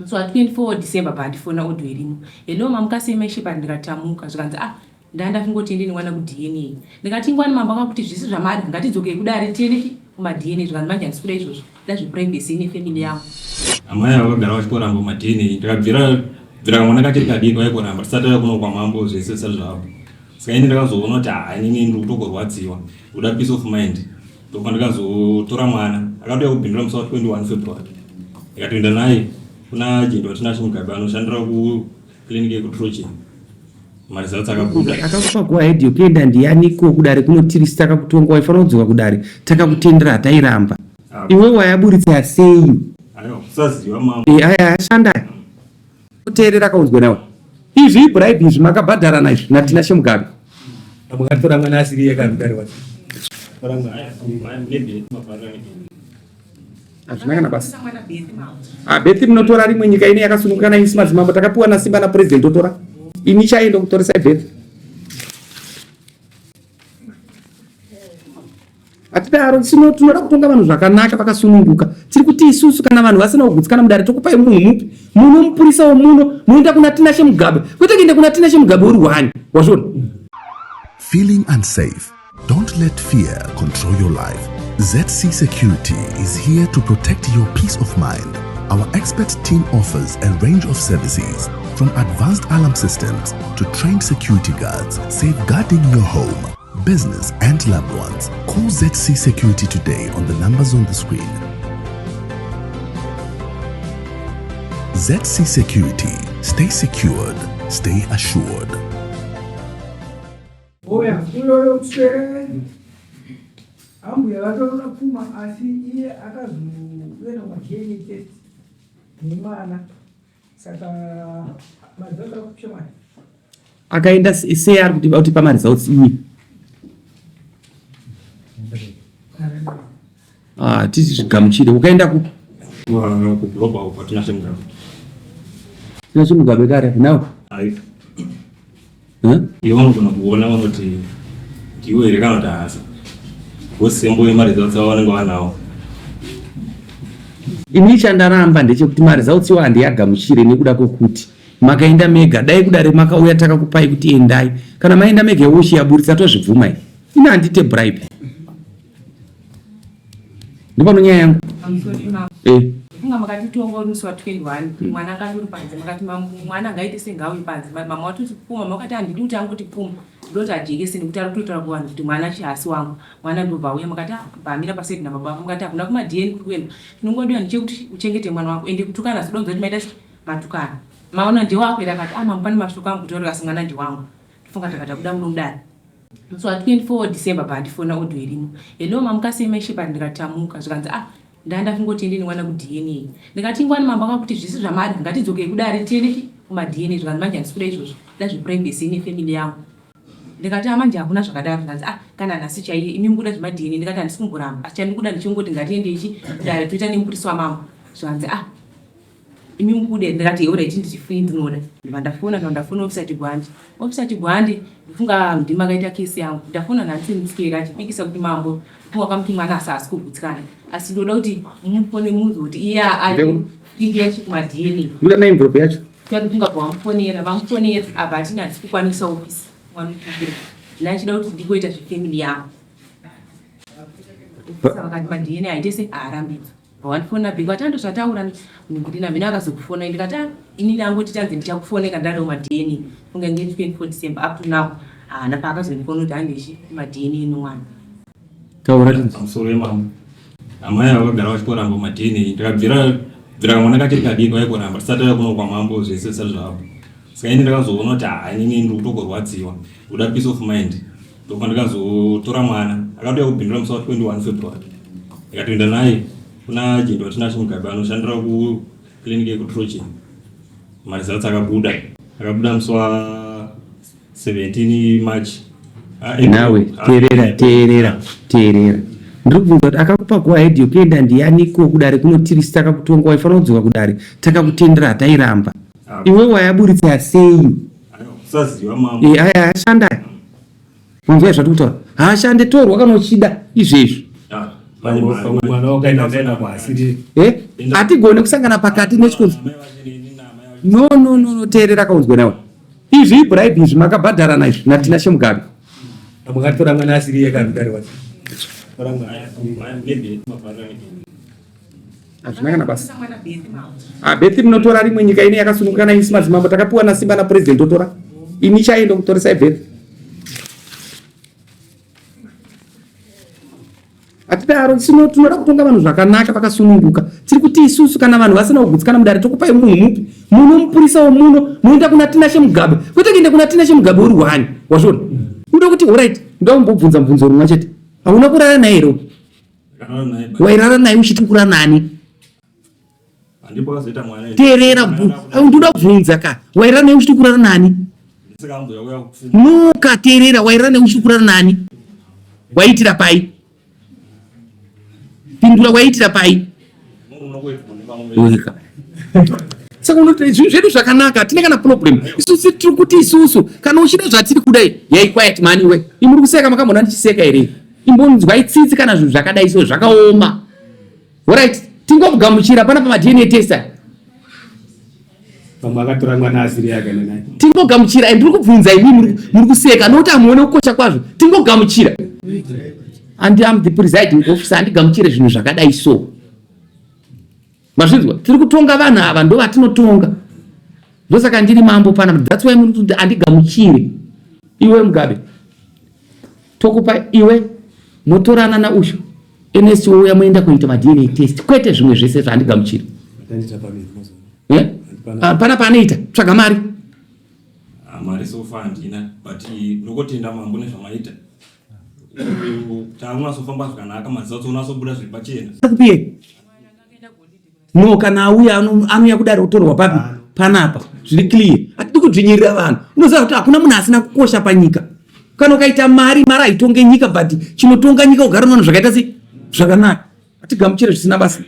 So 24 December pandifona audio irimo. Hello mamukasema ishipa ndikatamuka zvikanzi ndanda kungoti ndini mwana ku DNA. Ndikati ngwani mamba akakuti zvisi zvamari ngatidzoke kudare tiende kuma DNA zvikanzi manje ndisikuda izvozvo. Ndazvi privacy ne family yangu. Amai akagara vachikoramba kuma DNA ndakabvira mwana kachiri kadiki vaikoramba tisati yakuno kwa mambo zvese zvavo. Saka ine ndakazoona kuti inini ndiri kutokorwadziwa. Kuda peace of mind. Ndokwa ndakazotora mwana akauya kubhindura musi wa 21 February. Ndikatoenda naye kuna jindwa tinacho mugabe anoshandira ku clinic yekutroche. Marizalts akabuda. Akakupa go ahead yokuenda ndiyaniko kudare kunotirisa takakutongwa waifana kudzoka kudare takakutendera tairamba. Iwe wayaburitsa sei? Ayo saziwa mama. Aya ashanda. Kuteerera kaunzwe nawe. Izvi bribe izvi makabhadhara naizvo natina shemugabe. Mukatora mwana asiri yakagare wati. Azvinakana basi. Bethi munotora rimwe nyika ine yakasununguka naisi madzimambo takapiwa nasimba na president otora. Ini chaenda kutoresa bethi. Atidaro tinoda kutonga vanhu zvakanaka vakasununguka. Tiri kuti isusu kana vanhu vasina kugutsikana mudare tokupai munhu mupi. Muno mupurisa womuno munoenda kuna tina shemugabe. Kwete kuenda kuna tina shemugabe uri wani. Wazvona? Feeling unsafe? Don't let fear control your life. ZC Security is here to protect your peace of mind. Our expert team offers a range of services, from advanced alarm systems to trained security guards, safeguarding your home, business and loved ones. Call ZC Security today on the numbers on the screen. ZC Security. Stay secured. Stay assured. Ambuya vatorora pfuma asi iye akazoenda kwa-DNA test nemwana saka madzaka kuchemani akaenda sei ari kuti pamaresults iyi tisi zvigamuchire ukaenda global patina shemugabe. Tina shemugabe kare nawo Ai. Iwe unogona kuona vanoti ndiwe here kana kuti haasi. Wosembo emaresults awanenge wanawo. Ini chandaramba ndechekuti maresults iwo handiyagamuchire nekuda kwokuti makaenda mega dai kudare makauya takakupai kuti endai kana maenda mega yochiyaburitsa tozvibvumai. Ina handite bribe. Ndipano nyaya yangu. Kunga makatitonga musi wa 21 mwana akanduri panze makati mwana ngaite sengawi panze mama watoti pfuma makati handidi kuti angoti pfuma ndoti ajekese nekuti ari kutotaura kuvanhu kuti mwana chihasi wangu mwana ndobva uya makati pamira paseti nababa makati hakuna kuma-DNA kuenda tinongodiwa ndechekuti uchengete mwana wako ende kutukana sidonza kuti maita matukana maona ndewako ere akati mama pane mashuka angu kutaura kasi mwana ndiwangu ndifunga takata kuda muno mudare. So 24 December pandifona audio irimo. Hello mamukasema ishipa ndikatamuka zvikanzi ndanda kungoti ndini mwana ku DNA. Ndikati ngwani mamba akakuti zvisi zvamari ngatidzoke kudare tiende kuma DNA zvikanzi manje ndisikuda izvozvo. Ndazvi privacy ne family yangu. Ndikati manje hakuna zvakadaro zvikanzi kana nhasi chaiye imi mukuda zvema DNA ndikati handisi kumboramba asi chandikuda ndichingoti ngatiende ichi kudare toita nemupurisa wamambo zvikanzi imi mukuda ndikati alright ndichifuni ndinoda ndafona ofisa chigwandi ndifunga ndima akaita kesi yangu ndafona nansi ndisikira chipikisa kuti mambo funga kamuti mwana asasi kugutsikana asi ndoda kuti mufone munhu kuti iye ali inge kuma-DNA ndoda naimvropo yacho takufunga pamufonera vamufonera apa hatina handikukwanisa ofisi wanokubira ndachida kuti ndikoita zvefamily yangu vakati ma-DNA haitese aarambidza wandifona bheki vatando zvataura nekuti namina akazokufona ndikati inini angoti tanzi ndichakufoneka ndadawo ma-DNA funga nge 24 December up to now haana paakazondifona kuti handishi ma-DNA nomwana. Taura musoro wemama. Amai akagara vachikoramba ma-DNA ndakabvira mwana kachiri kadiki vaikoramba tisati yakuno kwa mambo zvese zvavo. Saka ini ndakazoona kuti inini ndiri kutokorwadziwa kuda peace of mind. Ndokwa ndakazotora mwana akauya kubhindura musi wa 21 February. Ndikatoenda naye kuna jindwa tinacho mugabe anoshandira ku clinic yekutroche. Marizalts akabuda musi wa 17 March. Nawe teerera ndiri kubvunza kuti akakupa go ahead yokuenda ndiyaniko kudare kunotirisa takakutongwa waifana kudzoka kudare takakutendera tairamba. Iwe wayaburitsa sei? Saziwa mama. Aya ashanda. Munzwa zvatiri kutaura. Haashande torwa kana uchida izvezvo. mwana wakaenda ndena kwasiri hatigone kusangana pakati nechikonzo. No, teerera kaunzwe nawe izvi ibraibu izvi makabhadharana izvi natina shemugabe mwakatora mwana asiri yekarudare wati hazvinakana basa bethi munotora rimwe nyika ine yakasunungukana isi madzimambo takapiwa nasimba napurezidendi otora ini chaendo kutoresai bethi hatidaro tinoda kutonga vanhu zvakanaka vakasununguka. Tiri kuti isusu kana vanhu vasina kugutsikana mudare tokupai munhu mupi munomupurisawo muno munoenda kuna tina shemugabe kwete kuenda kuna tina shemugabe uri wani wazvona unoda kuti orit ndokumbobvunza mubvunzo rumwe chete hauna kurara naye ro wairara naye uchiti kura nani teerera ndoda kubvunza ka wairara naye uchiti kurara nani noka teerera wairara naye uchiti kurara nani waitira pai pindura waitira pai saka unoti zvinhu zvedu zvakanaka hatina kana problem isusu tiri kuti isusu kana uchida zvatiri kudai yai quiet mani we imuri kuseka makambona ndichiseka here imbonzwai tsitsi kana zvinhu zvakadai so zvakaoma alright tingogamuchira pana pamadna testa pamakatora mwana asiri yakananaye tingogamuchira ndiri kubvunza imi muri kuseka nokuti hamuone kukosha kwazvo tingogamuchira and I'm the presiding officer handigamuchire zvinhu zvakadai so mazvinzwa tiri kutonga vanhu ava ndo vatinotonga ndosaka ndiri mambo pana that's why muri kuti handigamuchire iwe mugabe tokupa iwe motorana nausho ns ouya moenda kuita madna test kwete zvimwe zvese zvahandigamuchire pana panoita tsvaga mari sofa handina but ndokotenda mambo nezvamaita taunasofamba zvakanaka maziso unasobuda zviri pachena no kana auya anouya kudari kutorwa papi panapa zviri clear hatidi kudzvinyirira vanhu unoziva kuti hakuna munhu asina kukosha panyika kana ukaita mari haitonge nyika but chinotonga nyika kugara vanhu zvakaita sei zvakanaka hatigamuchire zvisina basa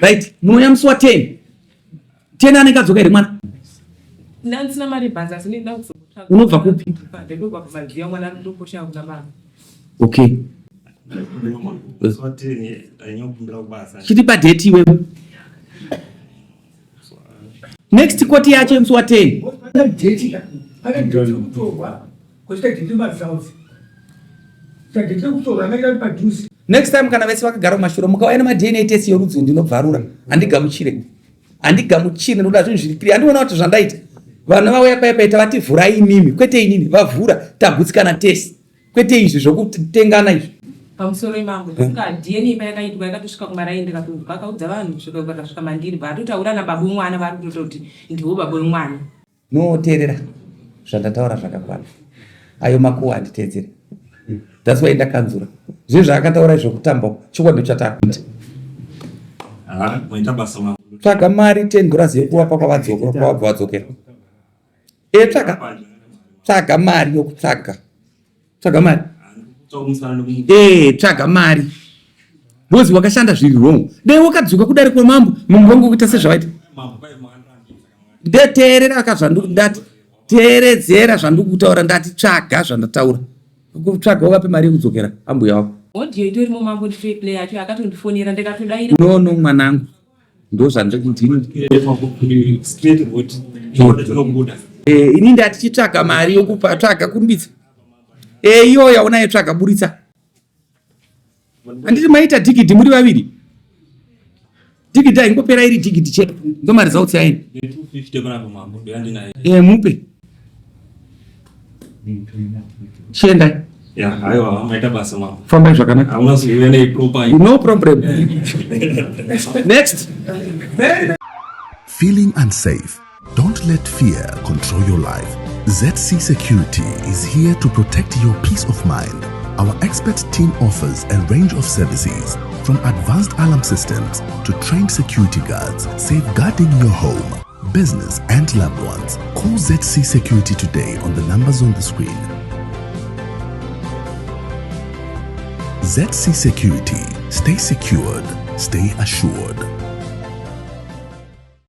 right munouya musi wa 10 anenge adzoka here mwana ndansina mari bhaza sinoenda kuzotsvaka unobva kupi ndobva kumadziya mwana ndokosha kuna baba okay chiti padheti iwewe next koti yacho musi wa 10 next time kana vese vakagara mumashure mukauya nemadna test yorudzi ndinobvarura handigamuchire ndoda zvinhu zviri kiri handiona kuti zvandaita vanhu vauya paipaita vati vhurai inini kwete inini vavhura tagutsikana test kwete izvi zvokutengana izvi pamusoro imambo saka dna payakaitwa yakatosvika kumaraini vakaudza vanhu vakasvika mandiri vatotaura nababa wemwana vari kutoti ndiwo baba wemwana noteerera zvandataura zvakakwana ayo makuwa handiteedzere that's why ndakanzura zvinhu zvaakataura izvokutamba chokwadi chatakuita tsvaga mari 10 gras yekuvapa kwavabva vadzokera tsvaga mari yokutsvaga tsvaga mari tsvaga mari bozi wakashanda zviri wrong dai wakadzuka kudari kwemambo mambo wangu kuita sezvavaita ndeteerera kazvandati teeredzera zvandiri kutaura ndati tsvaga zvandataura kutsvaga uvape mari yekudzokera ambuya wako audio itori mumambo nditoiplay yacho akatondifonera ndikatodaira no mwanangu ndo ini ndati chitsvaga mari yokupa tsvaga kurumbidza iyoyo yaunayo tsvaga buritsa handiti maita dhigidhi muri vaviri dhigidhi haingopera iri dhigidhi chete ndo mari zautsi yaini mupe chiendai fambai zvakanaka no problem next Feeling unsafe? Don't let fear control your life. ZC Security is here to protect your peace of mind. Our expert team offers a range of services, from advanced alarm systems to trained security guards, safeguarding your home, business and loved ones. Call ZC Security today on the numbers on the screen. ZC Security. Stay secured. Stay assured.